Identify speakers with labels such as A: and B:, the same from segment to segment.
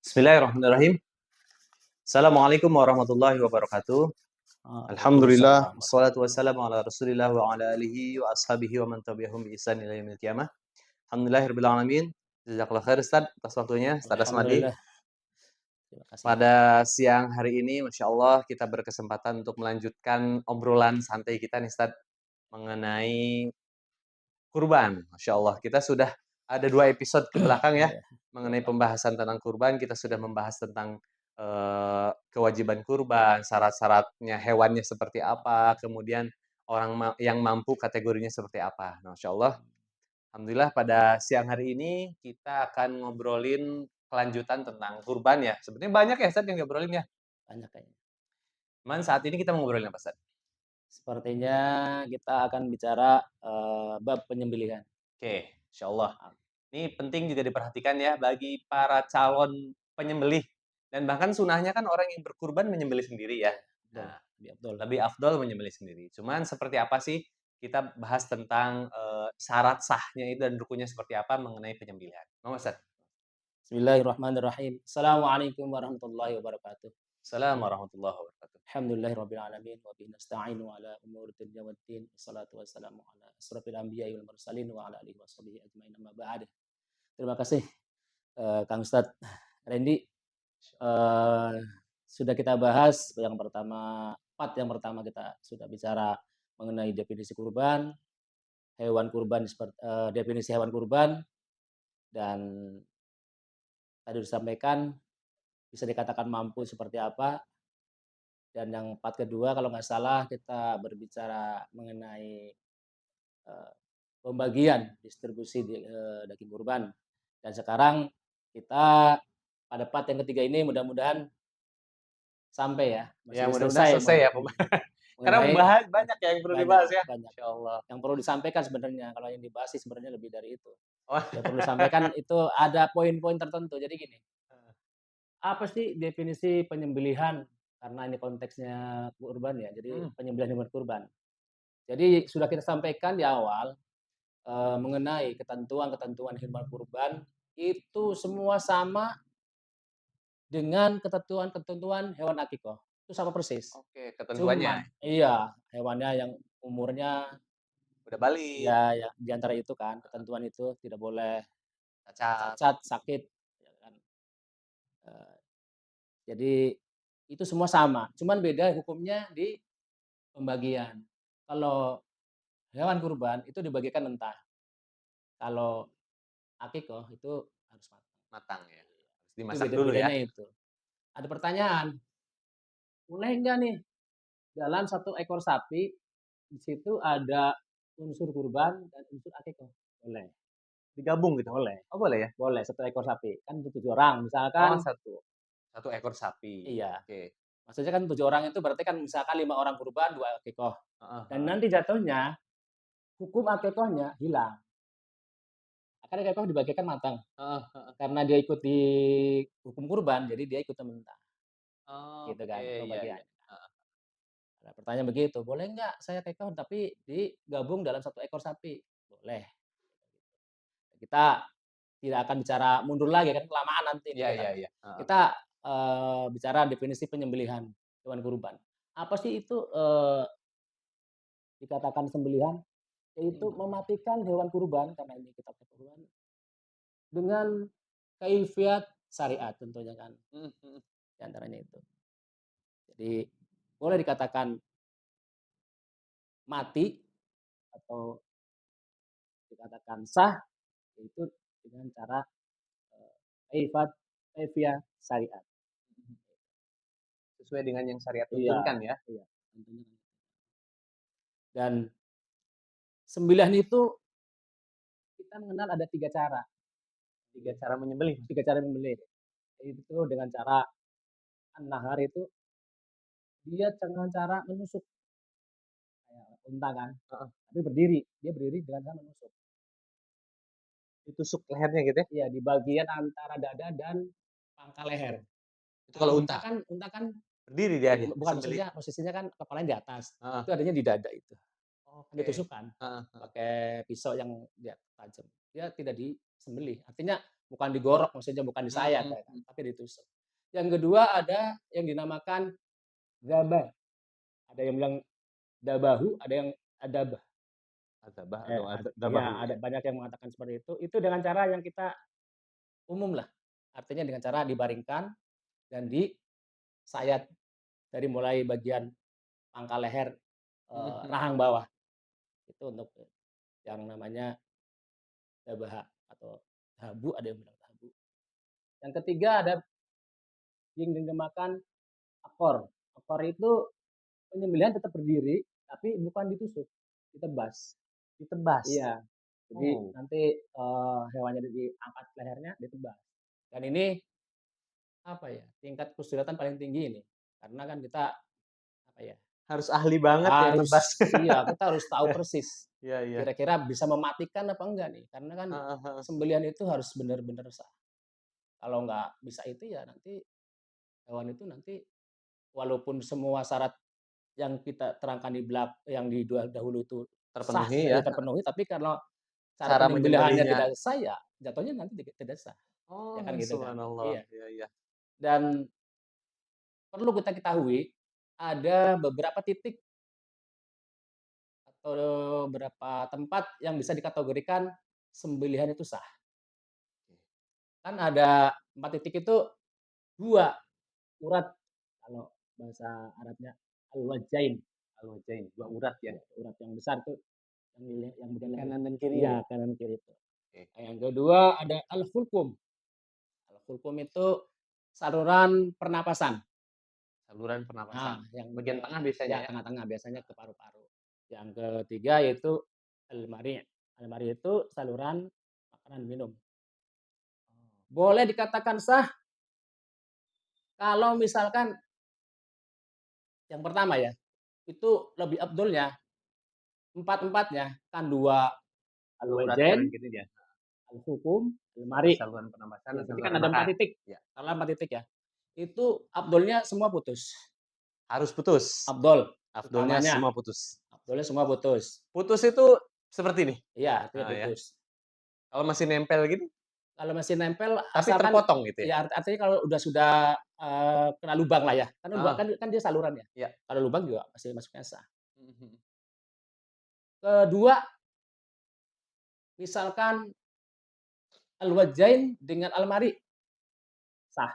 A: Bismillahirrahmanirrahim. Assalamualaikum warahmatullahi wabarakatuh. Alhamdulillah,
B: Waalaikumsalam.
A: wassalatu wassalamu ala Rasulillah wa ala alihi wa ashabihi wa man tabi'ahum bi ihsan ila yaumil qiyamah. Alhamdulillahirabbil alamin. Jazakallah khair Ustaz atas waktunya, Ustaz Asmadi.
B: Alhamdulillah. Terima kasih.
A: Pada siang hari ini Masya Allah kita berkesempatan untuk melanjutkan obrolan santai kita nih Ustaz mengenai kurban. Masya Allah, kita sudah ada 2 episode ke belakang ya
B: Iya,
A: mengenai pembahasan tentang kurban. Kita sudah membahas tentang kewajiban kurban, syarat-syaratnya hewannya seperti apa, kemudian orang yang mampu kategorinya seperti apa. Nah, Masya Allah, alhamdulillah pada siang hari ini kita akan ngobrolin kelanjutan tentang kurban ya. Sebetulnya banyak ya Ustaz yang ngobrolin ya.
B: banyak kayaknya.
A: Cuman saat ini kita mau ngobrolin apa Ustaz?
B: Sepertinya kita akan bicara, bab penyembelihan.
A: Oke, Insya Allah. Ini penting juga diperhatikan ya bagi para calon penyembelih dan bahkan sunahnya kan orang yang berkurban menyembelih sendiri ya.
B: Iya, betul,
A: Nah,
B: lebih afdol.
A: lebih afdol menyembelih sendiri. Cuman seperti apa sih kita bahas tentang, syarat sahnya itu dan rukunnya seperti apa mengenai penyembelihan. Mau Ustaz?
B: Bismillahirrahmanirrahim. Assalamualaikum warahmatullahi wabarakatuh.
A: Assalamualaikum warahmatullahi wabarakatuh.
B: Alhamdulillahirabbil alamin wa bihi nasta'inu ala umuri dunya waddin. Wassalatu wassalamu ala asrofil anbiya'i wal mursalin wa ala alihi washabihi ajmain amma ba'd. Terima kasih, Kang Ustadz Randy. Eee, sudah kita bahas yang pertama kita sudah bicara mengenai definisi kurban, definisi hewan kurban, dan tadi disampaikan bisa dikatakan mampu seperti apa, dan yang part kedua kalau nggak salah kita berbicara mengenai, eee, pembagian distribusi daging kurban. Dan sekarang kita pada part yang ketiga ini mudah-mudahan sampai ya,
A: Ya
B: maksudnya
A: mudah-mudahan
B: selesai
A: selesai ya karena
B: mengenai
A: banyak ya yang perlu
B: banyak
A: dibahas ya.
B: banyak.
A: Insya Allah.
B: Yang perlu disampaikan sebenarnya, kalau yang dibahas sih sebenarnya lebih dari itu.
A: Oh,
B: Yang perlu disampaikan itu ada poin-poin tertentu. Jadi gini, apa sih definisi penyembelihan? Karena ini konteksnya kurban ya, jadi
A: mhm,
B: penyembelihan hewan kurban. Jadi sudah kita sampaikan di awal, mengenai ketentuan-ketentuan hewan kurban, itu semua sama dengan ketentuan-ketentuan hewan akikah, itu sama persis.
A: oke ketentuannya.
B: Cuman iya, hewannya yang umurnya
A: Udah balik,
B: ya di antara itu kan, ketentuan itu tidak boleh
A: cacat.
B: cacat, sakit, ya kan. Eee, jadi itu semua sama, cuman beda hukumnya di pembagian. Kalau hewan kurban itu dibagikan mentah, kalau akikah itu harus matang.
A: Matang ya, harus
B: Itu
A: dimasak dulu ya?
B: bedanya itu. Ada pertanyaan, boleh nggak nih dalam satu ekor sapi, di situ ada unsur kurban dan unsur akikah? Boleh
A: Digabung gitu?
B: boleh
A: Oh boleh ya?
B: boleh, satu ekor sapi, kan 7 orang
A: Oh
B: misalkan.
A: satu ekor sapi,
B: Iya,
A: oke.
B: maksudnya kan 7 orang itu berarti kan misalkan 5 orang kurban, 2 akikah,
A: Heeh
B: dan
A: heeh.
B: nanti jatuhnya hukum akikahnya hilang. Kan akikah dibagikan matang,
A: Heeh heeh.
B: karena dia ikut di hukum kurban, jadi dia ikut mentah, gitu
A: Oke,
B: kan
A: iya iya.
B: pembagiannya.
A: Heeh.
B: Nah, pertanyaan begitu, "Boleh nggak saya akikah tapi digabung dalam satu ekor sapi?" Boleh. Kita tidak akan bicara mundur lagi kan kelamaan nanti ini
A: Iya iya iya. Heeh.
B: kita, bicara definisi penyembelihan hewan kurban. Apa sih itu, dikatakan sembelihan? Yaitu
A: Mhm.
B: mematikan hewan kurban, karena ini kita kurban, dengan kaifiat syariat tentunya kan,
A: Mhm mhm.
B: di antaranya itu. Jadi boleh dikatakan mati atau dikatakan sah, yaitu dengan cara, eee, kaifiah syariat.
A: Mhm. Sesuai dengan yang syariat
B: Iya
A: tuntunkan ya?
B: iya, tentunya kan. Dan sembelihan itu kita mengenal ada 3 cara,
A: 3 cara menyembelih Mas?
B: 3 cara menyembelih. Itu dengan cara an-nahar itu dia dengan cara menusuk, kayak unta kan,
A: Heeh.
B: tapi berdiri, dia berdiri dengan cara menusuk.
A: Ditusuk lehernya gitu ya?
B: Iya, di bagian antara dada dan pangkal leher.
A: Itu
B: Kalau
A: kalau unta?
B: unta kan
A: Berdiri dia
B: bukan,
A: disembelih?
B: maksudnya posisinya kan kepalanya di atas,
A: Heeh.
B: itu adanya di dada itu, kan
A: Oke.
B: ditusuk kan,
A: Heeh heeh.
B: pakai pisau yang dia tajam, dia tidak disembelih. Artinya bukan digorok maksudnya, bukan disayat
A: Mhm
B: ya kan,
A: mhm.
B: tapi ditusuk. Yang kedua ada yang dinamakan dzabah, ada yang bilang dabahu, ada yang adabah.
A: Adzabah atau
B: Iya,
A: dzabahu
B: ada
A: ya?
B: banyak yang mengatakan seperti itu. Itu dengan cara yang kita umum lah, artinya dengan cara dibaringkan dan disayat dari mulai bagian pangkal leher,
A: Mhm mhm.
B: rahang bawah. Itu untuk yang namanya dabaha atau dahabu, ada yang bilang dahabu. Yang ketiga ada yang dinamakan akor. Akor itu penyembelihan tetap berdiri, tapi bukan ditusuk, ditebas.
A: Ditebas?
B: Iya, jadi
A: Oh,
B: nanti, hewannya diangkat lehernya, ditebas. Dan ini, apa ya, tingkat kesulitan paling tinggi ini, karena kan kita, apa ya,
A: harus ahli banget ya
B: harus
A: nebas.
B: iya, kita harus tahu persis,
A: Iya iya.
B: kira-kira bisa mematikan apa enggak nih, karena kan
A: Heeh heeh.
B: sembelihan itu harus benar-benar sah. Kalau nggak bisa itu ya nanti hewan itu nanti walaupun semua syarat yang kita terangkan yang di dahulu itu sah,
A: Terpenuhi ya, heeh.
B: terpenuhi, tapi kalau cara
A: Cara
B: penyembelihannya
A: menyembelihnya.
B: tidak sah, ya jatuhnya nanti tidak sah, ya kan
A: Oh,
B: gitu kan.
A: subhanallah.
B: Iya,
A: Iya iya.
B: dan perlu kita ketahui, ada beberapa titik atau beberapa tempat yang bisa dikategorikan sembelihan itu sah. Kan ada 4 titik itu, 2 urat kalau bahasa Arabnya al-wajhain,
A: Al-wajhain, 2 urat ya?
B: ya urat yang besar tuh, yang bagian leher.
A: Kanan dan kiri
B: Iya,
A: ya?
B: kanan kiri itu.
A: Oke.
B: Nah, yang kedua ada al-hulqum. Al-hulqum itu saluran pernapasan.
A: Saluran
B: Nah,
A: pernapasan.
B: yang
A: Bagian tengah biasanya
B: ya
A: ya?
B: tengah-tengah biasanya ke paru-paru. Yang ketiga yaitu al-mari'. Al-mari' itu saluran makanan minum. Boleh dikatakan sah kalau misalkan yang pertama ya, itu lebih afdolnya empat-empatnya kan 2
A: 2 urat kanan
B: al-wajhain,
A: kirinya.
B: al-hulqum,
A: Satu
B: al-mari'.
A: saluran pernapasan
B: Ya,
A: dan
B: berarti kan
A: saluran
B: ada 4
A: makan.
B: titik.
A: Ya.
B: Kalau 4 titik ya. Itu afdolnya semua putus.
A: Harus putus.
B: Afdol
A: Afdolnya
B: utamanya,
A: semua putus.
B: afdolnya semua putus.
A: Putus itu seperti ini?
B: Iya, artinya
A: Heeh, ya.
B: putus.
A: Kalau masih nempel gini,
B: Kalau masih nempel
A: tapi
B: asalkan
A: terpotong gitu ya?
B: ya artinya kalau sudah, kena lubang lah ya, kan lubang
A: Heeh,
B: kan dia saluran ya.
A: iya.
B: Kalau lubang juga masih masuknya sah.
A: Mhm mhm.
B: Kedua, misalkan al-wajhain dengan al-mari', sah.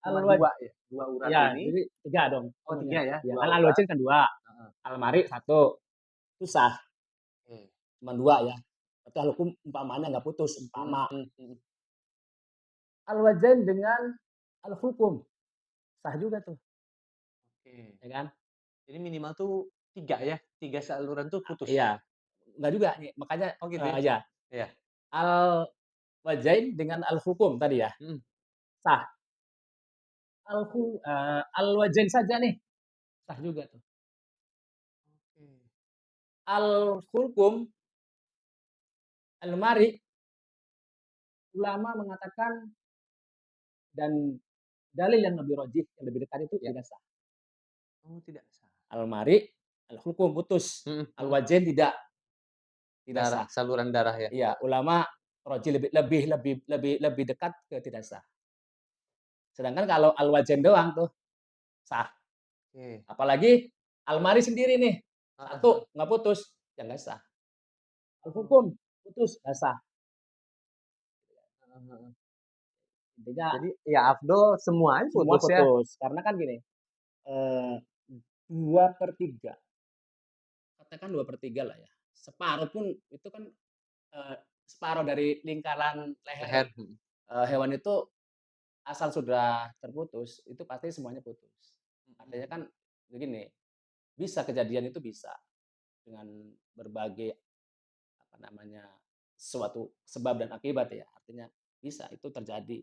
A: Cuma
B: Al-waj
A: 2 ya? 2 urat
B: ya,
A: ini
B: jadi 3 dong
A: oh 3
B: semuanya.
A: ya?
B: Ya
A: 2
B: kan
A: urat.
B: al-wajhain kan 2,
A: Heeh.
B: al-mari' 1, itu sah,
A: Oke.
B: cuma 2 ya. Berarti al-hukum umpamanya nggak putus,
A: Mhm
B: umpama.
A: mhm mhm.
B: Al-wajhain dengan al-hulqum, sah juga tuh,
A: Oke.
B: ya kan?
A: Jadi minimal tuh 3 ya? 3 saluran tuh putus?
B: Iya, enggak juga nih, makanya
A: Oh gitu ya?
B: iya,
A: Iya.
B: al-wajhain dengan al-hulqum tadi ya,
A: Mhm.
B: sah. Al-wajhain saja nih, sah juga tuh.
A: Oke.
B: Al-hulqum, al-mari', ulama mengatakan dan dalil yang lebih rajih, yang lebih dekat itu
A: Ya.
B: tidak sah.
A: Oh tidak sah.
B: Al-mari', al-hulqum putus,
A: Mhm mhm.
B: al-wajhain tidak
A: Darah,
B: sah.
A: saluran darah ya?
B: Iya, ulama rajih lebih dekat ke tidak sah. Sedangkan kalau al-wajhain doang tuh sah.
A: Oke.
B: Apalagi almari sendiri nih,
A: Heeh heeh.
B: satu nggak putus, ya nggak sah.
A: Oh.
B: Al-hukum putus, nggak sah.
A: Heeh heeh.
B: Intinya
A: Jadi ya afdol semuanya
B: semua
A: putus ya?
B: putus, karena kan gini, eee, 2/3, katakan 2/3 lah ya, separuh pun itu kan, eee, separuh dari lingkaran leher,
A: Leher? Mhm.
B: hewan itu asal sudah terputus, itu pasti semuanya putus.
A: Mhm
B: Artinya kan
A: mhm.
B: begini, bisa kejadian itu bisa dengan berbagai apa namanya, suatu sebab dan akibat ya, artinya bisa itu terjadi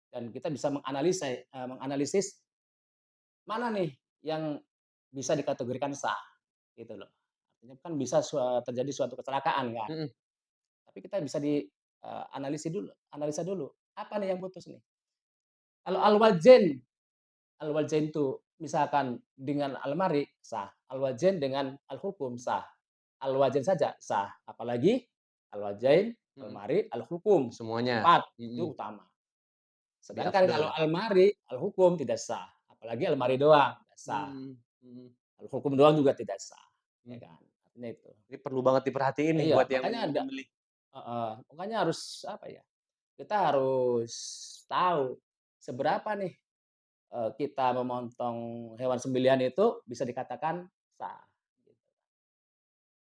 B: dan kita bisa menganalisis mana nih yang bisa dikategorikan sah, gitu loh. Artinya kan bisa terjadi suatu kecelakaan kan,
A: Mhm.
B: tapi kita bisa analisa dulu, apa nih yang putus nih? Kalau al-wajhain itu misalkan dengan al-mari sah, al-wajhain dengan al-hulqum sah, al-wajhain saja sah, apalagi al-wajhain
A: mhm.
B: Al-mari, al-hukum,
A: Semuanya.
B: tempat, itu
A: Mhm.
B: utama.
A: Lebih
B: Sedangkan kalau
A: afdol.
B: almari, al-hukum tidak sah, apalagi almari doang, tidak sah.
A: Mhm, mhm,
B: Al-hukum doang juga tidak sah, ya
A: mhm.
B: kan, artinya itu.
A: Ini perlu banget diperhatiin nih
B: Iya,
A: buat yang
B: makanya ada
A: nyembelih.
B: heeh, makanya harus apa ya, kita harus tahu seberapa nih, kita memotong hewan sembelihan itu bisa dikatakan sah, gitu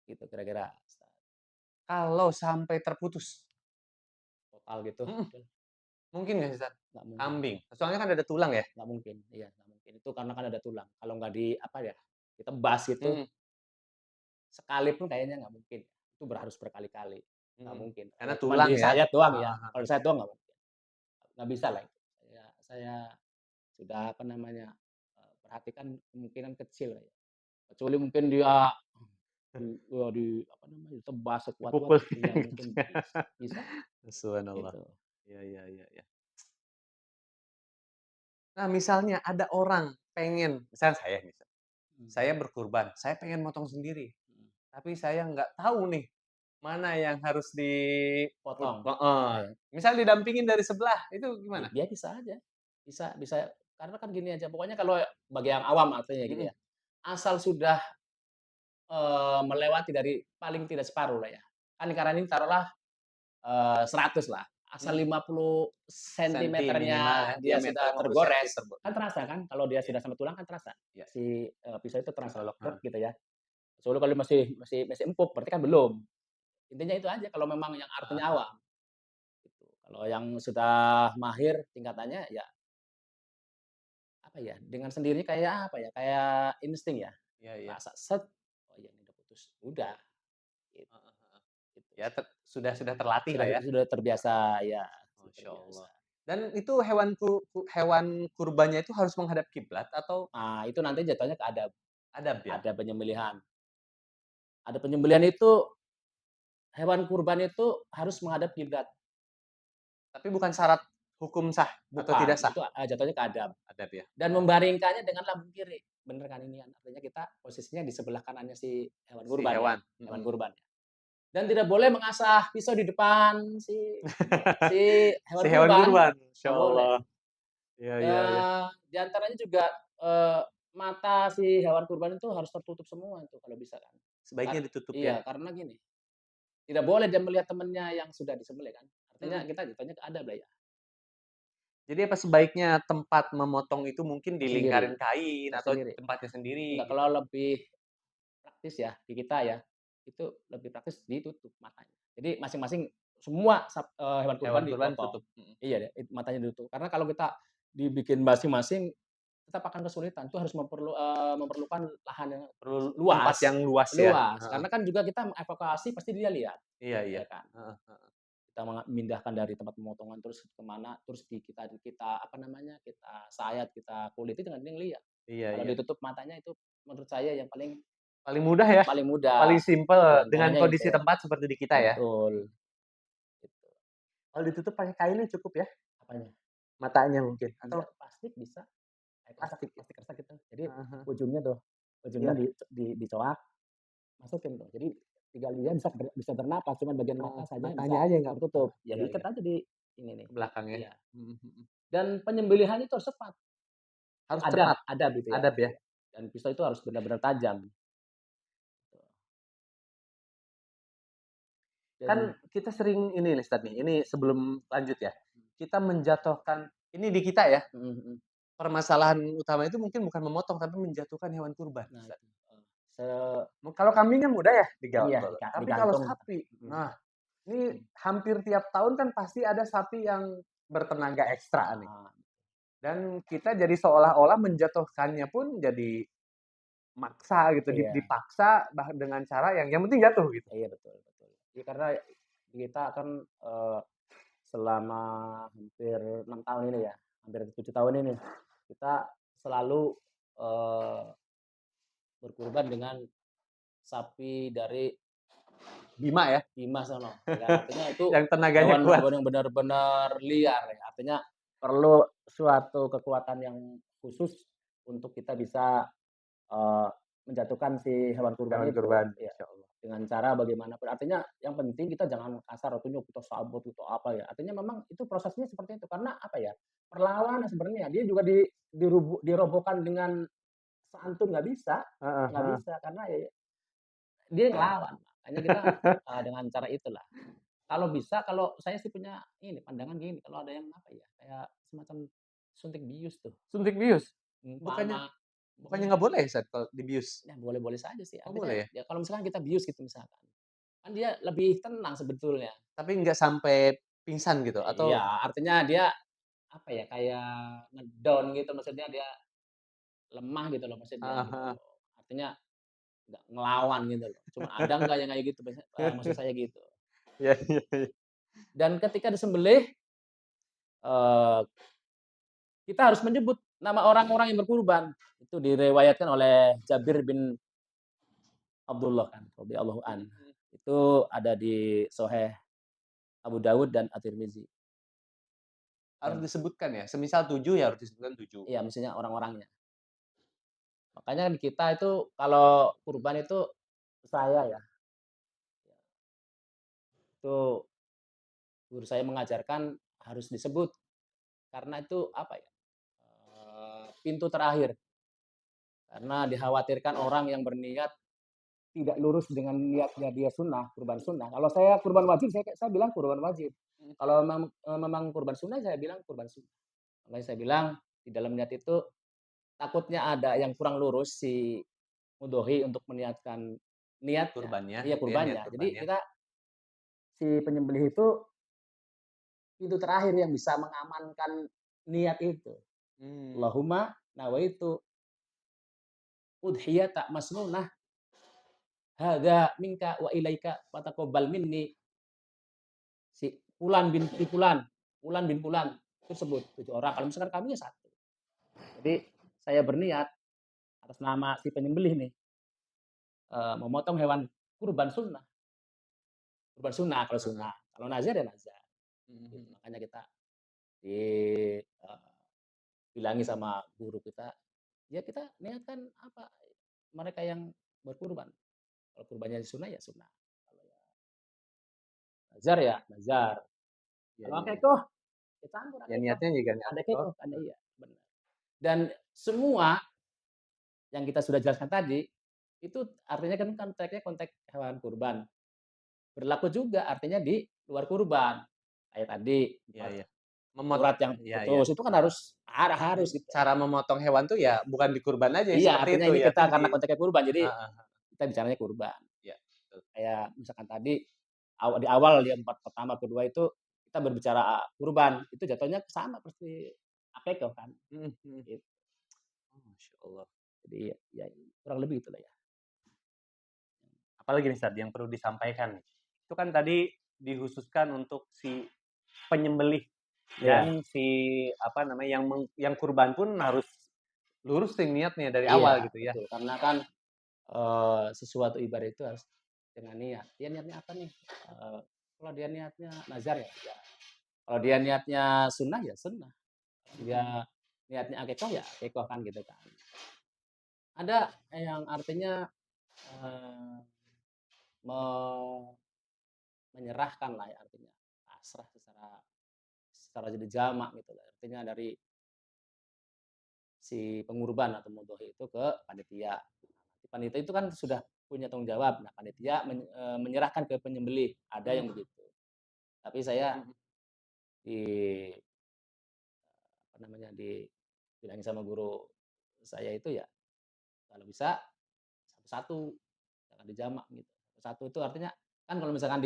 B: gitu kira-kira,
A: Kalau sampai terputus,
B: total gitu,
A: mhm, mungkin nggak sih, Sat?
B: nggak mungkin
A: Kambing, soalnya kan ada tulang ya?
B: nggak mungkin, iya nggak mungkin. Itu karena kan ada tulang, kalau nggak di apa ya, ditebas gitu,
A: Mhm,
B: sekalipun kayaknya nggak mungkin, itu harus berkali-kali, nggak
A: mhm.
B: mungkin.
A: Karena
B: Kalau cuma
A: tulang ya?
B: disayat doang ya,
A: Heeh, heeh.
B: kalau disayat doang nggak mungkin, nggak bisa lah itu. Saya sudah apa namanya, perhatikan kemungkinan kecil lah ya, kecuali mungkin dia di apa namanya, ditebas sekuat-kuat,
A: Dipukul
B: iya
A: gitu
B: mungkin
A: ya.
B: bisa
A: Subhanallah.
B: gitu.
A: Iya, iya, iya, iya. Nah, misalnya ada orang pengen misal saya misal,
B: Mhm,
A: saya berkurban, saya pengen motong sendiri,
B: mhm.
A: tapi saya nggak tahu nih, mana yang harus
B: Potong,
A: heeh,
B: iya.
A: misal didampingin dari sebelah, itu gimana?
B: Dia bisa aja, bisa karena kan gini aja, pokoknya kalau bagi yang awam artinya gitu
A: Mhm,
B: ya, asal sudah, melewati dari paling tidak separuh lah ya. Kan lingkaran ini taruhlah, 100 lah, asal
A: mhm.
B: 50
A: Senti minimal ya,
B: sentimeternya dia
A: diameter
B: sudah
A: 50 senti
B: tergores, kan
A: mhm,
B: terasa kan, kalau dia
A: iya,
B: sudah sampai tulang kan terasa,
A: iya,
B: si, pisau itu terasa,
A: ditolok, heeh.
B: gitu ya. Kecuali kalau masih empuk, berarti kan belum. Intinya itu aja kalau memang yang
A: Heeh,
B: artinya
A: heeh.
B: awam, gitu. Kalau yang sudah mahir tingkatannya ya apa ya, dengan sendirinya kayak apa ya, kayak insting ya,
A: Iya, iya.
B: rasa set, "Oh iya ini udah putus," udah, gitu
A: Heeh, heeh.
B: gitu.
A: Ya sudah terlatih lah ya.
B: Sudah terbiasa, ya, sudah
A: Masya
B: terbiasa.
A: Allah. Dan itu hewan kurbannya itu harus menghadap kiblat atau
B: Nah, itu nanti jatuhnya ke adab,
A: adab ya?
B: ada penyembelihan. Ada penyembelihan itu, hewan kurban itu harus menghadap kiblat,
A: Tapi bukan syarat hukum sah atau tidak
B: bukan,
A: sah?
B: itu, jatuhnya ke adab.
A: Adab ya?
B: Dan
A: Oh,
B: membaringkannya dengan lambung kiri, bener kan ini, artinya kita posisinya di sebelah kanannya si hewan
A: si
B: kurban ya,
A: hewan,
B: hewan
A: mhm.
B: kurban. Dan tidak boleh mengasah pisau di depan si
A: Si
B: hewan
A: hewan
B: kurban,
A: kurban, Masya
B: nggak boleh.
A: Allah. Iya, iya, iya.
B: Di antaranya juga, eee, mata si hewan kurban itu harus tertutup semua itu kalau bisa kan. Kar
A: Sebaiknya ditutup ya?
B: iya, karena gini, tidak boleh dia melihat temennya yang sudah disembelih kan, artinya
A: Mhm.
B: kita jatuhnya ke adab lah ya,
A: Jadi apa sebaiknya tempat memotong itu mungkin
B: tersendiri
A: dilingkarin kain atau
B: tersendiri.
A: tempatnya sendiri
B: Enggak,
A: gitu?
B: kalau lebih praktis ya, di kita ya, itu lebih praktis ditutup matanya. Jadi masing-masing semua hewan kurban
A: Hewan kurban
B: dipotong.
A: tutup? Mhm.
B: Iya deh, matanya ditutup. Karena kalau kita dibikin masing-masing, tetap akan kesulitan. Itu harus memerlukan lahan yang
A: Perlu tempat
B: luas
A: yang luas ya?
B: luas.
A: Heeh.
B: Karena kan juga kita mengevakuasi pasti dia lihat,
A: Iya, iya.
B: ya kan.
A: Heeh, heeh.
B: Kita memindahkan dari tempat pemotongan terus ke mana, terus kita kita apa namanya, kita sayat, kita kuliti dengan dia yang lihat.
A: Iya,
B: Kalau
A: iya.
B: ditutup matanya itu menurut saya yang paling
A: Paling mudah ya?
B: paling
A: Paling
B: mudah, di
A: simpel dengan
B: antaranya
A: kondisi
B: itu.
A: tempat seperti di kita ya?
B: Betul, gitu.
A: Kalau ditutup pakai kainnya cukup ya?
B: Apanya?
A: Matanya mungkin atau
B: Bisa plastik bisa, kayak kresek
A: plastik ya?
B: plastik kresek gitu. Jadi
A: Heeh, heeh.
B: ujungnya tuh, ujungnya
A: Iya.
B: dicoak, masukin tuh. Jadi tinggal dia bisa bernapas, cuman bagian
A: Oh,
B: mata saja yang
A: matanya
B: bisa
A: aja yang nggak heeh,
B: tertutup. Ya
A: iya,
B: diikat
A: iya,
B: aja di ini nih,
A: ke belakang ya?
B: iya.
A: Mhm, mhm.
B: Dan penyembelihan itu harus cepat,
A: Harus
B: adab
A: cepat,
B: adab itu ya,
A: adab ya?
B: iya. Dan pisau itu harus benar-benar tajam, gitu.
A: Kan
B: Dan
A: kita sering ini nih Ustaz nih, ini sebelum lanjut ya, kita menjatuhkan ini di kita ya,
B: mhm mhm.
A: permasalahan utama itu mungkin bukan memotong, tapi menjatuhkan hewan kurban
B: Nah
A: Ustaz.
B: itu, se
A: Kalau kambing kan mudah ya
B: iya
A: tapi kalau
B: digantung,
A: sapi,
B: mhm
A: nah ini
B: mhm.
A: hampir tiap tahun kan pasti ada sapi yang bertenaga ekstra nih.
B: Ah,
A: Dan kita jadi seolah-olah menjatuhkannya pun jadi maksa gitu,
B: iya.
A: dipaksa dengan cara yang penting jatuh gitu.
B: Iya, betul betul. Ya karena kita kan, selama hampir 6 tahun ini ya, hampir 7 tahun ini, kita selalu, eee, berkurban dengan sapi dari
A: Bima ya,
B: Bima sono, ya kan. Artinya itu
A: yang tenaganya kuat.
B: hewan-hewan yang benar-benar liar ya, artinya perlu suatu kekuatan yang khusus untuk kita bisa, eee, menjatuhkan si hewan kurban
A: Hewan
B: itu,
A: kurban,
B: ya.
A: Masya Allah.
B: dengan cara bagaimanapun. Artinya yang penting kita jangan kasar, artinya kita sabot, kita apa ya. Artinya memang itu prosesnya seperti itu. Karena apa ya, perlawanan sebenarnya. Dia juga dirobohkan dengan santun
A: Heeh
B: nggak
A: heeh.
B: bisa karena ya dia ngelawan. Makanya kita, dengan cara itulah. Kalau bisa, kalau saya sih punya ini pandangan gini, kalau ada yang apa ya, kayak semacam suntik bius tuh,
A: Suntik bius? Bukannya
B: umpama
A: bukannya
B: umpama
A: nggak boleh ya, Ustaz, kalau dibius?
B: ya boleh-boleh saja sih.
A: Oh
B: Artinya
A: boleh ya?
B: ya kalau misalkan kita bius gitu misalkan, kan dia lebih tenang sebetulnya.
A: Tapi nggak sampai pingsan gitu atau
B: Iya, artinya dia apa ya, kayak nge-down gitu, maksudnya dia lemah gitu loh maksudnya
A: heeh
B: gitu
A: heeh.
B: loh. Artinya nggak ngelawan gitu loh. Cuman ada nggak yang kayak gitu maksud saya gitu.
A: Iya iya iya.
B: Dan ketika disembelih, eee, kita harus menyebut nama orang-orang yang berkurban. Itu diriwayatkan oleh Jabir bin Abdullah kan, radhiyallahu
A: Mhm
B: an.
A: mhm.
B: Itu ada di Sahih Abu Dawud dan At-Tirmizi.
A: Harus
B: Dan
A: disebutkan ya? Semisal 7 ya harus disebutkan 7.
B: iya, mestinya orang-orangnya. Makanya di kita itu kalau kurban itu saya ya, itu guru saya mengajarkan harus disebut karena itu apa ya, pintu terakhir. Karena dikhawatirkan orang yang berniat tidak lurus dengan niatnya dia sunnah, kurban sunnah. Kalau saya kurban wajib, saya bilang kurban wajib.
A: Mhm.
B: Kalau memang kurban sunnah, saya bilang kurban sunnah. Makanya saya bilang di dalam niat itu takutnya ada yang kurang lurus si mudhohi untuk meniatkan niatnya,
A: Kurbannya
B: iya
A: gitu ya, niat
B: kurbannya. Jadi
A: kurbannya.
B: kita si penyembelih itu pintu terakhir yang bisa mengamankan niat itu.
A: Mmm.
B: Allahumma nawaitu udhiyata masnunah hadza minka wa ilaika fataqabbal minni. Si Fulan bin Fulan, tersebut 7 orang, kalau misalkan kami ya 1. Jadi saya berniat atas nama si penyembelih nih, memotong hewan kurban sunnah kalau
A: Heeh.
B: sunnah, kalau nazar ya nazar,
A: Mhm
B: gitu.
A: mhm.
B: Makanya kita di bilangi sama guru kita, ya kita niatkan apa, mereka yang berkurban, kalau kurbannya sunnah ya sunnah, kalau nazar ya nazar,
A: Iya
B: kalau
A: iya iya.
B: akikah ya campur
A: Ya
B: akikah,
A: niatnya juga niat
B: ada
A: toh.
B: akikah ada iya, bener. Dan semua yang kita sudah jelaskan tadi, itu artinya kan konteksnya konteks hewan kurban. Berlaku juga artinya di luar kurban. Kayak tadi
A: Iya
B: 4
A: iya. Memot
B: urat yang
A: iya iya.
B: putus itu kan
A: Heeh.
B: harus gitu.
A: Cara memotong hewan tuh ya bukan di kurban aja
B: Iya,
A: seperti
B: artinya
A: itu
B: ini
A: ya,
B: kita
A: tapi di
B: karena konteksnya kurban, jadi
A: heeh,
B: kita bicaranya kurban.
A: iya, betul.
B: Kayak misalkan tadi di awal yang 4 pertama, kedua itu kita berbicara kurban, itu jatuhnya sama seperti akikah kan,
A: Mhm mhm.
B: gitu.
A: Oh, masya Allah.
B: Jadi ya kurang lebih itulah ya.
A: Apalagi nih, Ustaz, yang perlu disampaikan nih? Itu kan tadi dikhususkan untuk si penyembelih
B: Iya,
A: dan si apa namanya, yang kurban pun harus lurus nih niatnya dari
B: iya,
A: awal gitu ya.
B: betul. Karena kan sesuatu ibadah itu harus dengan niat. Dia niatnya apa nih? Kalau dia niatnya nazar ya, ya. Kalau dia niatnya sunnah ya sunnah. Dia
A: Mhm.
B: niatnya akikah ya akikah kan gitu kan. Ada yang artinya eh, me- menyerahkan lah ya artinya pasrah secara secara jadi jamak gitu lah. Artinya dari si pengurban atau mudhohi itu ke panitia. Panitia itu kan sudah punya tanggung jawab. Nah, panitia menyerahkan ke penyembelih. Ada
A: Mhm
B: yang begitu. Tapi saya
A: mhm.
B: di apa namanya, dibilangin sama guru saya itu ya, kalau bisa satu-satu, jangan dijamak gitu. Satu itu artinya kan kalau misalkan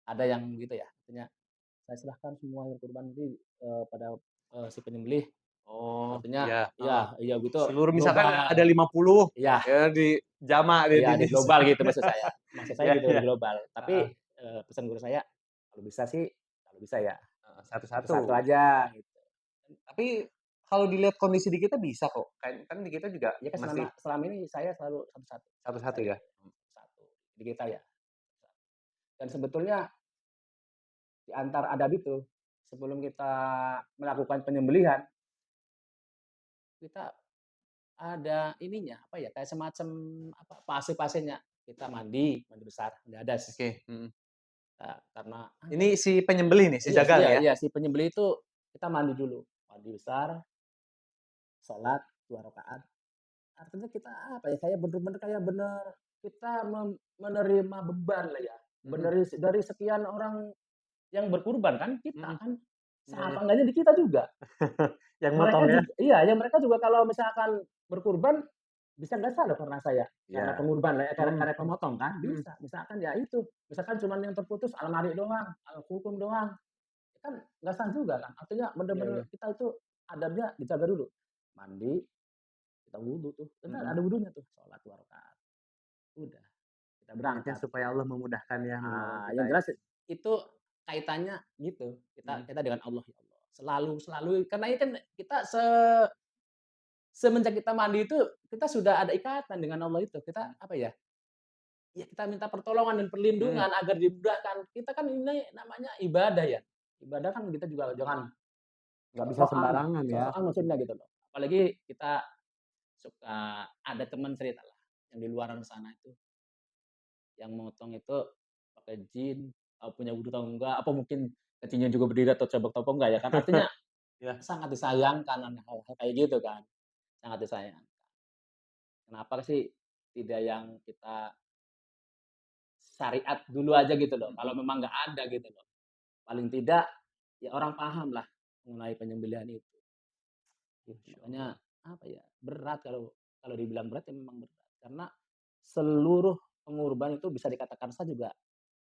B: ada yang gitu ya, artinya saya serahkan semua hewan kurban nanti, pada, si penyembelih,
A: Oh,
B: artinya
A: iya, heeh.
B: iya iya gitu
A: Seluruh misalkan ada
B: global.
A: 50
B: Iya
A: ya di jamak deh
B: iya
A: di
B: di
A: Indonesia.
B: global gitu maksud saya. Maksud saya
A: Iya
B: gitu
A: iya,
B: di global. Tapi,
A: heeh
B: pesan guru saya, kalau bisa sih kalau bisa ya
A: heeh, satu-satu.
B: satu-satu aja gitu.
A: Tapi kalau dilihat kondisi di kita bisa kok, kan kan di kita juga
B: Ya kan
A: masih
B: selama ini saya selalu satu-satu,
A: satu-satu
B: saya
A: ya?
B: satu, di kita ya. Dan sebetulnya di antara adab itu, sebelum kita melakukan penyembelihan, kita ada ininya, apa ya, kayak semacam apa, fase-fasenya. kita mandi, mandi besar, mandi hadas.
A: Oke, mhm.
B: Nah, karena apa
A: Ini
B: ya,
A: si penyembelih nih, si
B: iya
A: jagal
B: iya
A: ya?
B: iya, si penyembelih itu kita mandi dulu, mandi besar, sholat 2 rakaat. Artinya kita apa ya, kayak bener-bener kayak bener kita menerima beban lah ya,
A: Mhm
B: dari sekian orang yang berkurban kan, kita
A: mhm.
B: kan,
A: Iya iya.
B: seenggaknya di kita juga.
A: Yang
B: Mereka
A: motong ya?
B: iya, ya mereka juga kalau misalkan berkurban, bisa nggak sah loh karena saya, karena
A: Iya.
B: pengurban lah ya,
A: Mhm
B: karena pemotong kan,
A: mhm.
B: bisa. Misalkan ya itu, misalkan cuman yang terputus almari doang, kukum doang, kan nggak sah juga kan. Artinya
A: Iya
B: bener-bener
A: iya.
B: kita itu adabnya dijaga dulu. Mandi, kita wudu tuh, kita
A: Mhm.
B: ada wudunya tuh, sholat 2 rakaat, udah, kita
A: Niatnya
B: berangkat.
A: supaya Allah memudahkan ya, menolong kita
B: Yang
A: ya.
B: jelas itu kaitannya gitu, kita
A: Mhm.
B: kita dengan Allah, ya Allah. Selalu selalu karena ini kan kita semenjak kita mandi itu, kita sudah ada ikatan dengan Allah itu.
A: Mhm.
B: Kita apa ya, ya kita minta pertolongan dan
A: Mhm.
B: perlindungan agar dimudahkan. Kita kan ini namanya ibadah ya. Ibadah kan kita juga jangan nggak bisa
A: Sok-sokan,
B: sembarangan ya, sok-sokan maksudnya gitu loh. Apalagi kita suka ada teman cerita lah, yang di luaran sana itu, yang motong itu pakai jin, punya wudhu atau enggak, apa mungkin kakinya juga berdiri atau cebok atau enggak ya kan. Artinya
A: iya.
B: sangat disayangkan hal-hal kayak gitu kan, sangat disayangkan. Kenapa sih tidak yang kita syariat dulu aja gitu loh,
A: Mhm.
B: kalau memang nggak ada gitu loh. Paling tidak, ya orang paham lah mengenai penyembelihan itu. Gitu.
A: Masya Allah.
B: Makanya apa ya, berat kalau kalau dibilang berat ya memang berat. Karena seluruh pengorban itu bisa dikatakan juga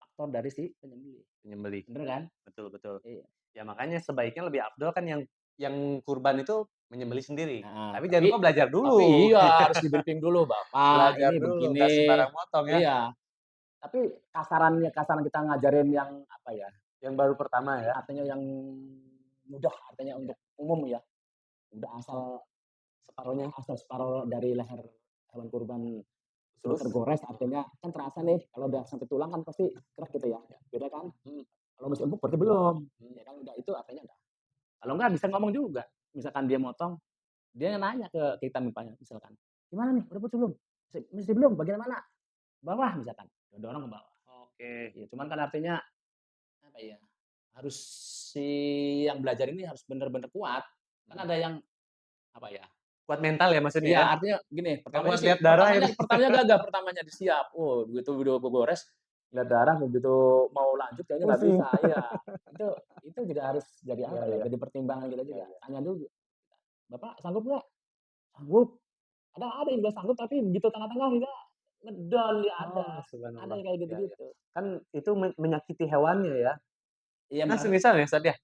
B: faktor dari si penyembelih.
A: Penyembelih.
B: Bener kan?
A: Betul betul.
B: Iya.
A: Ya makanya sebaiknya lebih afdol kan yang kurban itu menyembelih sendiri.
B: Heeh,
A: Tapi jangan lupa belajar
B: tapi
A: dulu.
B: iya harus di-briefing dulu, "Bapak
A: Belajar
B: ini
A: dulu, nggak
B: begini."
A: sembarang motong ya,
B: Iya, tapi kasaran kita ngajarin yang apa ya,
A: yang baru pertama ya.
B: artinya yang mudah, artinya
A: Iya.
B: untuk umum ya, udah asal separuh dari leher hewan kurban sudah
A: Terus?
B: tergores, artinya kan terasa nih kalau udah sampai tulang kan pasti keras gitu ya,
A: Ya.
B: beda kan?
A: Mhm
B: Kalau masih empuk berarti belum,
A: mhm.
B: ya kan udah itu artinya udah. Kalau enggak bisa ngomong juga, misalkan dia motong, dia nanya ke kita misalkan, "Gimana nih, udah putus belum?" "Masih belum, bagian mana?" "Bawah," misalkan, dorong ke bawah.
A: Oke.
B: Ya cuman kan artinya, apa ya, harus si yang belajar ini harus bener-bener kuat. Kan
A: Mhm.
B: ada yang, apa ya,
A: Kuat mental ya maksudnya
B: iya
A: ya?
B: artinya gini,
A: Nggak muat lihat darah
B: pertamanya
A: ini.
B: pertamanya gagap, pertamanya siap, begitu udah gores, lihat darah begitu mau lanjut kayaknya nggak
A: Pusing.
B: bisa, iya. Itu itu juga harus jadi
A: Iya
B: apa ya,
A: iya.
B: jadi pertimbangan kita
A: Iya
B: juga,
A: iya.
B: tanya dulu, "Bapak sanggup nggak?" "Sanggup." Ada yang bilang sanggup tapi begitu tengah-tengah dia ngedon dia
A: Oh,
B: ada
A: subhanallah.
B: yang kayak
A: Iya iya.
B: gitu-gitu.
A: Kan itu menyakiti hewannya ya.
B: Iya
A: Nah,
B: makanya
A: semisal ya, Ustad, ya,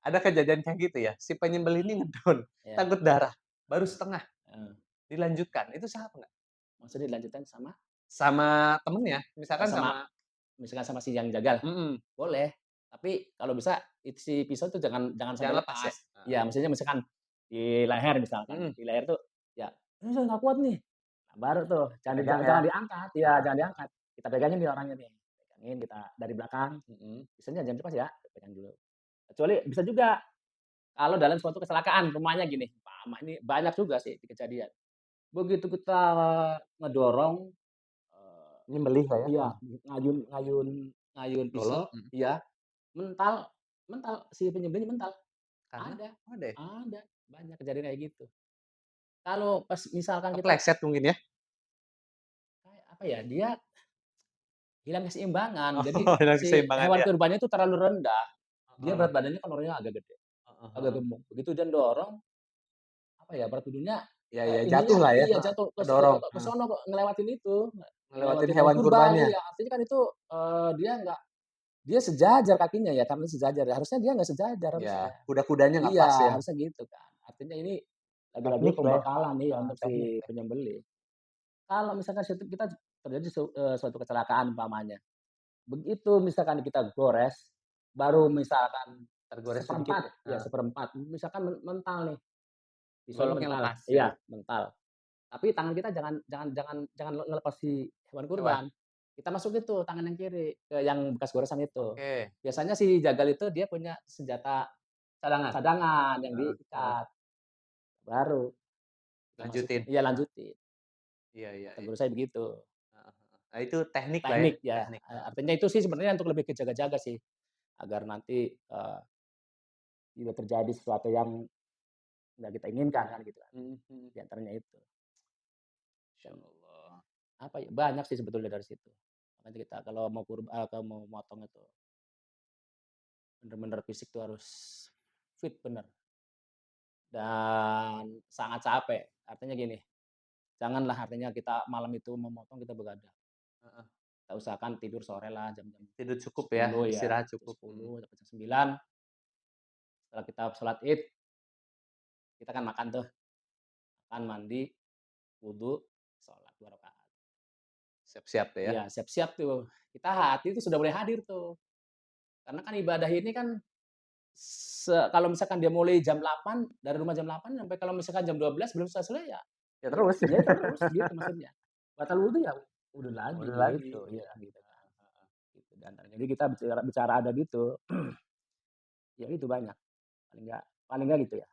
A: ada kejadian kayak gitu ya, si penyembelih ini ngedon,
B: iya,
A: takut darah, baru setengah,
B: heeh,
A: dilanjutkan, itu sah apa nggak?
B: maksudnya dilanjutkan sama
A: Sama temennya,
B: oh
A: misalkan
B: sama
A: sama
B: misalkan sama si yang jagal?
A: mhm,
B: Boleh, tapi kalau bisa si pisau tuh jangan jangan sampai
A: jangan lepas ya?
B: lepas.
A: Heeh,
B: Iya, maksudnya misalkan di leher misalkan,
A: mhm,
B: di leher tuh ya, "Ini saya nggak kuat nih." Nah, baru tuh
A: dipegang ya?
B: jangan diangkat, iya
A: Heeh,
B: jangan diangkat. Kita pegangin nih orangnya nih, pegangin kita dari belakang,
A: mhm,
B: pisaunya jangan dilepas ya, pegang dulu. Kecuali bisa juga kalau dalam suatu kecelakaan, umpamanya gini, ini banyak juga sih di kejadian. Begitu kita ngedorong,
A: nyembelih lah ya?
B: iya, ngayun ngayun ngayun
A: Golok,
B: pisau,
A: mhm,
B: iya, mental mental, si penyembelihnya mental.
A: karena
B: Ada
A: ada ya?
B: ada, banyak kejadian kayak gitu. Kalau pas misalkan kita
A: Kepleset mungkin ya?
B: kayak apa ya, dia hilang keseimbangan. Jadi
A: Oh, hilang
B: si
A: keseimbangan
B: hewan
A: ya?
B: kurbannya itu terlalu rendah. Dia
A: Heeh,
B: berat badannya kan orangnya agak gede,
A: heeh
B: agak
A: heeh.
B: gemuk. Begitu dia dorong, apa ya, berat badannya
A: Iya iya,
B: ininya
A: jatuh lah ya?
B: iya
A: Heeh,
B: jatuh
A: kedorong,
B: ke
A: heeh,
B: sono kok, ngelewatin itu,
A: ngelewatin
B: ngelewatin hewan
A: hewan
B: kurban,
A: kurbannya?
B: iya. Artinya kan itu, dia nggak dia sejajar kakinya ya, karena sejajar ya, harusnya dia nggak sejajar
A: Iya,
B: harusnya.
A: kuda-kudanya nggak pas
B: Iya,
A: ya?
B: harusnya gitu kan. Artinya ini lagi-lagi
A: Teknik lah ya?
B: pembekalan nih ya
A: Heeh,
B: untuk
A: teknik
B: si
A: ya?
B: penyembelih. Kalau misalkan kita terjadi suatu kecelakaan umpamanya, begitu misalkan kita gores, baru misalkan
A: Tergores sedikit
B: seperempat,
A: ya?
B: ya
A: Heeh,
B: seperempat, misalkan mental nih, pisaunya
A: goloknya
B: mental,
A: lepas ya?
B: iya mental. Tapi tangan kita jangan ngelepas si hewan
A: Hewan?
B: kurban. Kita masukin tuh tangan yang kiri ke yang bekas goresan itu.
A: Oke,
B: Biasanya si jagal itu dia punya senjata
A: cadangan?
B: cadangan yang
A: Heeh heeh,
B: diikat, baru kita masukin
A: lanjutin?
B: iya lanjutin,
A: Iya iya
B: kata
A: iya,
B: guru saya begitu.
A: heeh. Itu teknik lah ya,
B: teknik ya,
A: teknik,
B: artinya itu sih sebenarnya untuk lebih ke jaga-jaga sih, agar nanti, tidak terjadi sesuatu yang nggak kita inginkan kan gitu kan,
A: mhm mhm,
B: di antaranya itu. Dan
A: masyaallah.
B: apa ya, banyak sih sebetulnya dari situ. Makanya kita kalau kalau mau motong itu bener-bener fisik tuh harus fit bener dan sangat capek. Artinya gini, janganlah artinya kita malam itu memotong kita begadang.
A: Heeh,
B: Kita usahakan tidur sore lah jam-jam
A: tidur cukup ya,
B: 10 ya,
A: istirahat
B: jam
A: cukup,
B: 10 sampai jam 9. Setelah kita sholat Id, kita kan makan tuh, makan, mandi, wudu, sholat 2 rakaat.
A: siap-siap tuh ya.
B: Iya, siap-siap tuh. Kita hati itu sudah mulai hadir tuh. Karena kan ibadah ini kan kalau misalkan dia mulai jam 8 dari rumah jam 8 sampai kalau misalkan jam 12 belum selesai ya
A: Ya
B: ya
A: terus,
B: ya terus gitu maksudnya. Batal wudu ya udah lagi
A: udah lagi.
B: gitu, iya gitu kan. Gitu dan jadi kita bicara bicara adab itu, ya itu banyak, paling enggak gitu ya,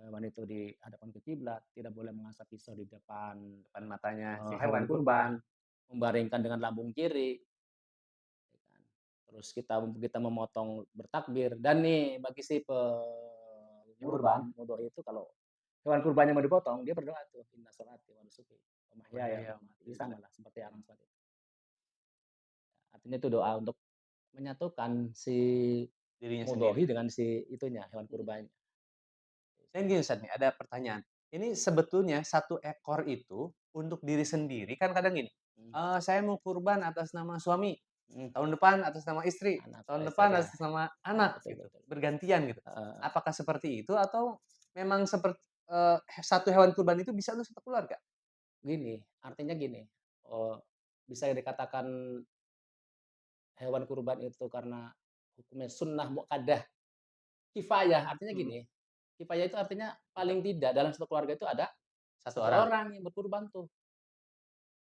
B: hewan itu dihadapkan ke kiblat, tidak boleh mengasah pisau di depan,
A: Depan matanya si
B: hewan
A: hewan kurban.
B: kurban, membaringkan dengan lambung kiri, ya kan. Terus kita kita memotong bertakbir dan nih bagi si
A: Kurban,
B: kurban, mudhofah itu kalau hewan kurbannya mau dipotong, dia berdoa tuh, "Inna sholati wa nusuki wa mahyaya wa
A: wahai
B: mamati." Sama lah seperti Arab Saudi. Artinya itu doa untuk menyatukan si
A: dirinya sendiri.
B: mudhohi dengan si itunya, hewan
A: Mhm.
B: kurbannya.
A: Dan gini Ustaz nih, ada pertanyaan. Ini sebetulnya satu ekor itu untuk diri sendiri kan kadang gini,
B: Mmm,
A: saya mau kurban atas nama suami,
B: mhm,
A: tahun depan atas nama istri,
B: anak
A: tahun
B: istri
A: depan
B: ya,
A: atas nama
B: heeh,
A: anak
B: betul
A: gitu,
B: betul.
A: bergantian gitu.
B: Heeh,
A: Apakah seperti itu atau memang satu hewan kurban itu bisa untuk satu keluarga?
B: gini, artinya gini, bisa dikatakan hewan kurban itu karena hukumnya sunnah muakkadah kifayah, artinya
A: Mhm,
B: gini, kifayah itu artinya
A: kita
B: paling tidak dalam satu keluarga itu ada
A: satu
B: satu
A: orang.
B: orang yang berkurban tuh.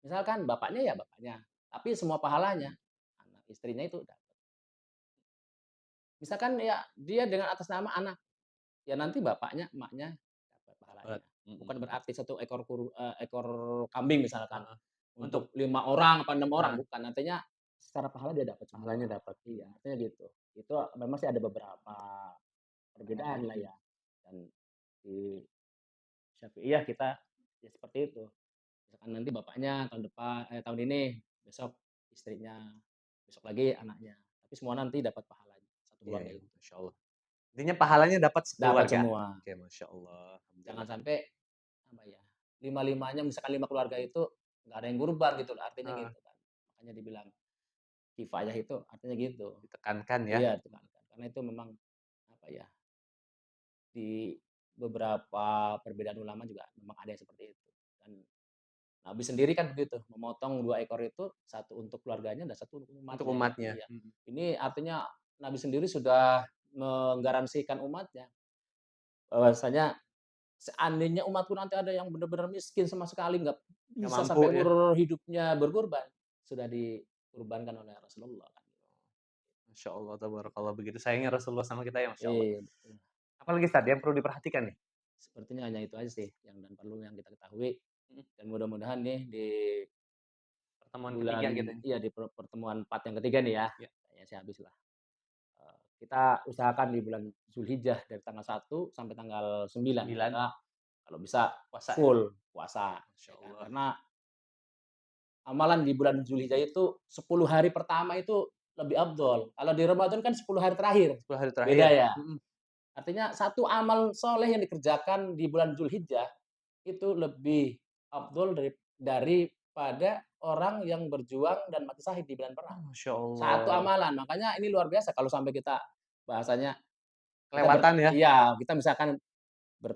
B: Misalkan bapaknya ya bapaknya, tapi semua pahalanya, anak istrinya itu dapat. Misalkan ya dia dengan atas nama anak, ya nanti bapaknya, emaknya dapat
A: Dapat,
B: pahalanya.
A: mhm,
B: Bukan berarti satu ekor kambing misalkan,
A: heeh. Untuk
B: untuk 5 orang apa 6 orang,
A: heeh,
B: bukan. Artinya secara pahala dia dapat semua.
A: pahalanya dapat,
B: Iya,
A: mhm.
B: artinya gitu. Itu memang sih ada beberapa perbedaan lah ya. Dan di Syafi'iyah kita ya seperti itu. Misalkan nanti bapaknya tahun ini, besok istrinya, besok lagi anaknya. Tapi semua nanti dapat pahalanya, satu
A: Iya
B: keluarga
A: iya,
B: itu.
A: masya Allah. Intinya pahalanya dapat
B: Dapat
A: sekeluarga?
B: semua.
A: Oke, masya Allah,
B: Jangan
A: alhamdulillah.
B: sampai, apa ya, lima-limanya misalkan 5 keluarga itu nggak ada yang kurban gitu loh, artinya
A: Heeh,
B: gitu kan. Makanya dibilang kifayah itu artinya gitu.
A: ditekankan ya.
B: Iya, ditekankan. Karena itu memang, apa ya, di beberapa perbedaan ulama juga memang ada yang seperti itu. Dan Nabi sendiri kan begitu, memotong 2 ekor itu, satu untuk keluarganya dan satu untuk
A: Untuk
B: umatnya.
A: umatnya,
B: Iya.
A: mhm.
B: Ini artinya Nabi sendiri sudah menggaransikan umatnya, bahwasanya seandainya umatku nanti ada yang benar-benar miskin sama sekali, nggak
A: Nggak
B: bisa
A: mampu
B: sampai
A: ya?
B: umur hidupnya berkurban, sudah dikurbankan oleh Rasulullah kan.
A: Masya Allah, tabarakallah, begitu sayangnya Rasulullah sama kita ya, masya Allah.
B: Iya, betul.
A: Apalagi tadi yang perlu diperhatikan nih?
B: Sepertinya hanya itu aja sih yang dan perlu yang kita ketahui
A: Mhm,
B: dan mudah-mudahan nih di
A: pertemuan ketiga
B: bulan
A: kita nih.
B: iya, di pertemuan part yang ketiga nih ya,
A: Ya,
B: kayaknya sih habis lah. Kita usahakan di bulan Zulhijjah dari tanggal 1 sampai tanggal 9
A: 9
B: kita kalau bisa
A: puasa ya?
B: full puasa,
A: Masya
B: ya kan.
A: Allah.
B: Karena amalan di bulan Zulhijjah itu 10 hari pertama itu lebih afdol. Kalau di Ramadan kan 10 hari terakhir,
A: 10 hari terakhir?
B: beda ya.
A: Mhm.
B: Artinya satu amal soleh yang dikerjakan di bulan Zulhijjah itu lebih afdol daripada orang yang berjuang dan mati syahid di bulan perang.
A: Oh, masya
B: Satu
A: Allah.
B: amalan, makanya ini luar biasa kalau sampai kita bahasanya kita
A: Kelewatan ya?
B: iya, kita misalkan ber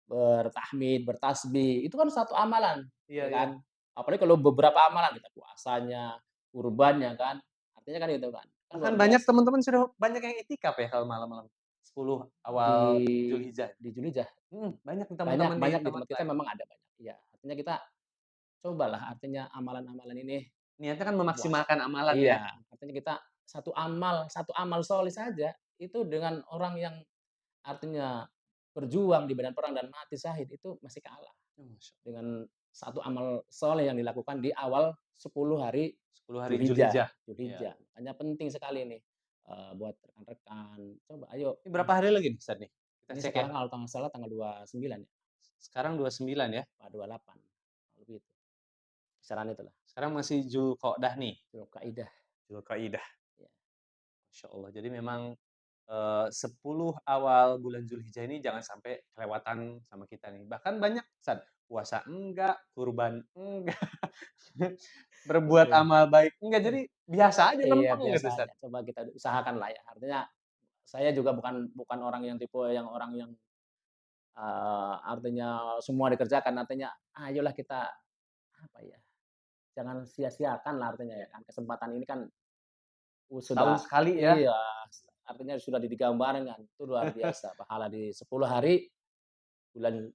B: bertahmid, bertasbih, itu kan satu amalan,
A: Iya
B: ya
A: iya.
B: kan. Apalagi kalau beberapa amalan, kita puasanya, kurbannya kan, artinya kan itu kan, kan
A: Bahkan
B: luar
A: banyak
B: biasa.
A: teman-teman sudah banyak yang iktikaf ya kalau malam-malam 10
B: Di
A: awal Zulhijjah.
B: di Julhijjah,
A: Banyak nih
B: banyak
A: teman-teman di
B: banyak di
A: tempat
B: tempat kita
A: lain.
B: memang ada banyak, iya. Artinya kita cobalah artinya amalan-amalan ini
A: Niatnya kan
B: puasa
A: memaksimalkan amalan ya?
B: iya, artinya kita satu amal soleh saja, itu dengan orang yang artinya berjuang di medan perang dan mati syahid itu masih kalah
A: Oh, masya
B: dengan satu amal soleh yang dilakukan di awal 10 hari
A: 10 hari
B: Dzulhijjah
A: Zulhijjah. Iya.
B: Dzulhijjah. Makanya penting sekali nih, buat rekan-rekan, coba ayo,
A: Ini berapa hari lagi nih, Ustaz, nih? Kita
B: ini
A: cek ya.
B: sekarang kalau nggak salah tanggal 29 ya,
A: Sekarang 29 ya.
B: apa 28, lebih itu, kisaran itulah,
A: Sekarang masih Dzulqa'dah nih,
B: Dzulqa'dah,
A: Dzulqa'idah.
B: ya.
A: Masya Allah. Jadi memang 10 awal bulan Zulhijjah ini jangan sampai kelewatan sama kita nih. Bahkan banyak Ustaz, puasa enggak, kurban enggak, berbuat
B: Oke.
A: amal baik enggak, jadi biasa aja
B: Iya,
A: lempeng gitu
B: biasa
A: Ustaz.
B: aja, coba kita usahakan lah ya, artinya saya juga bukan bukan orang yang tipe yang orang yang, artinya semua dikerjakan, artinya ayolah kita, apa ya, jangan sia-siakan lah artinya ya kan, kesempatan ini kan sudah
A: Setahun sekali ya.
B: iya, artinya sudah digambarkan, itu luar biasa pahala di 10 hari bulan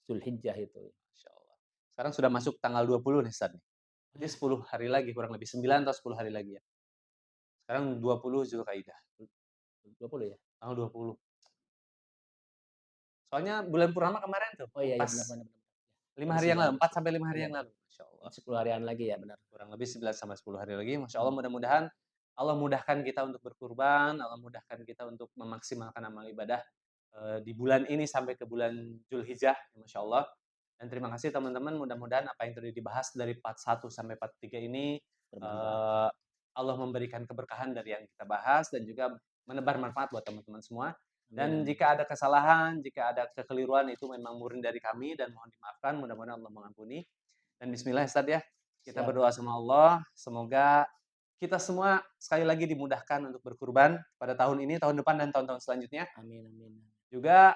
B: Zulhijjah itu.
A: Masya Allah. Sekarang sudah masuk tanggal 20 nih Ustaz nih. Jadi 10 hari lagi kurang lebih 9 atau 10 hari lagi ya. Sekarang 20 Zulkaidah,
B: 20 ya?
A: tanggal 20. Soalnya bulan purnama kemarin tuh,
B: Oh iya iya,
A: pas
B: benar benar benar.
A: 5
B: Baru
A: hari yang
B: 9
A: lalu,
B: baru
A: 4
B: 10.
A: sampai 5 hari
B: Iya
A: yang
B: betul.
A: lalu. Masya Allah.
B: 10 harian lagi ya, benar.
A: Kurang lebih 11 sampai 10 hari lagi, Masya Allah
B: Mhm.
A: mudah-mudahan Allah mudahkan kita untuk berkurban, Allah mudahkan kita untuk memaksimalkan amal ibadah, di bulan ini sampai ke bulan Zulhijjah, Masya Allah. Dan terima kasih teman-teman, mudah-mudahan apa yang tadi dibahas dari part 1 sampai part 3 ini,
B: Bermanfaat.
A: eee, Allah memberikan keberkahan dari yang kita bahas dan juga menebar manfaat buat teman-teman semua.
B: Amin
A: Dan
B: amin.
A: jika ada kesalahan, jika ada kekeliruan itu memang murni dari kami dan mohon dimaafkan, mudah-mudahan Allah mengampuni. Dan bismillah ya Ustaz ya, kita
B: Siap.
A: berdoa sama Allah, semoga kita semua sekali lagi dimudahkan untuk berkurban pada tahun ini, tahun depan, dan tahun-tahun selanjutnya.
B: Amin amin.
A: Juga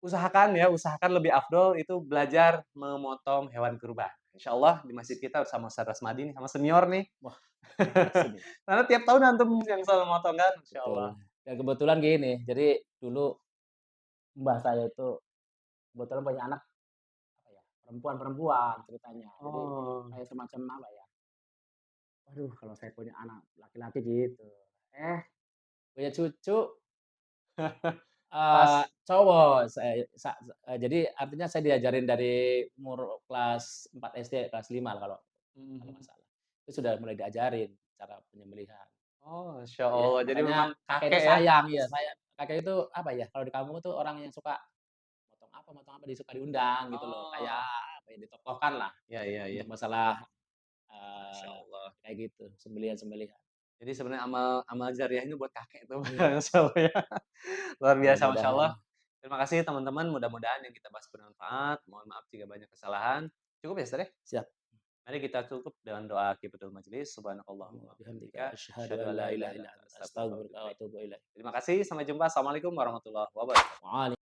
A: usahakan ya, usahakan lebih afdol itu belajar memotong hewan kurban. Insya Allah di masjid kita bersama Ustaz Rasmadi nih, sama senior nih.
B: Wah, makasih nih.
A: Karena tiap tahun antum yang selalu motong kan, Masya Allah.
B: Betul. Dan kebetulan gini, jadi dulu mbah saya itu kebetulan punya anak, apa ya, perempuan-perempuan ceritanya. Jadi
A: Oh.
B: kayak semacam apa ya, waduh kalau saya punya anak laki-laki gitu. Eh, punya cucu,
A: Pas.
B: cowok. Jadi artinya saya diajarin dari umur kelas 4 SD, kelas 5 lah kalau
A: Mhm
B: kalau nggak
A: mhm.
B: salah. Itu sudah mulai diajarin cara penyembelihan.
A: Oh, Masya
B: Iya,
A: Allah. Jadi
B: makanya
A: memang
B: kakek itu
A: kakek ya?
B: sayang, iya kakek itu apa ya, kalau di kampung tuh orang yang suka motong apa, suka diundang gitu loh, kayak
A: Oh.
B: apa ya, ditokohkan lah
A: Iya iya iya.
B: untuk masalah,
A: Masya
B: eee,
A: Allah.
B: kayak gitu, sembelihan-sembelihan.
A: Jadi sebenarnya amal amal jariah ini buat kakek tuh,
B: Iya,
A: Masya Allah ya. Luar biasa, Masya
B: mudah-mudahan
A: Allah. Terima kasih teman-teman, mudah-mudahan yang kita bahas bermanfaat. Mohon maaf jika banyak kesalahan. Cukup ya, Ustaz, ya?
B: siap.
A: Mari kita cukup dengan doa kifatul majelis.
B: Allahumma
A: Subhanakallahumma wa
B: bihamdika
A: bihamdika,
B: asyhadu
A: asyhadu
B: an
A: an
B: la
A: la ilaha
B: ilaha
A: illa
B: illa
A: anta,
B: anta
A: astaghfiruka wa
B: astaghfiruka
A: atubu
B: wa
A: ilaik.
B: atubu ilaik.
A: Terima kasih, sampai jumpa. Assalamualaikum warahmatullahi wabarakatuh.
B: Wa'alaikumsalam.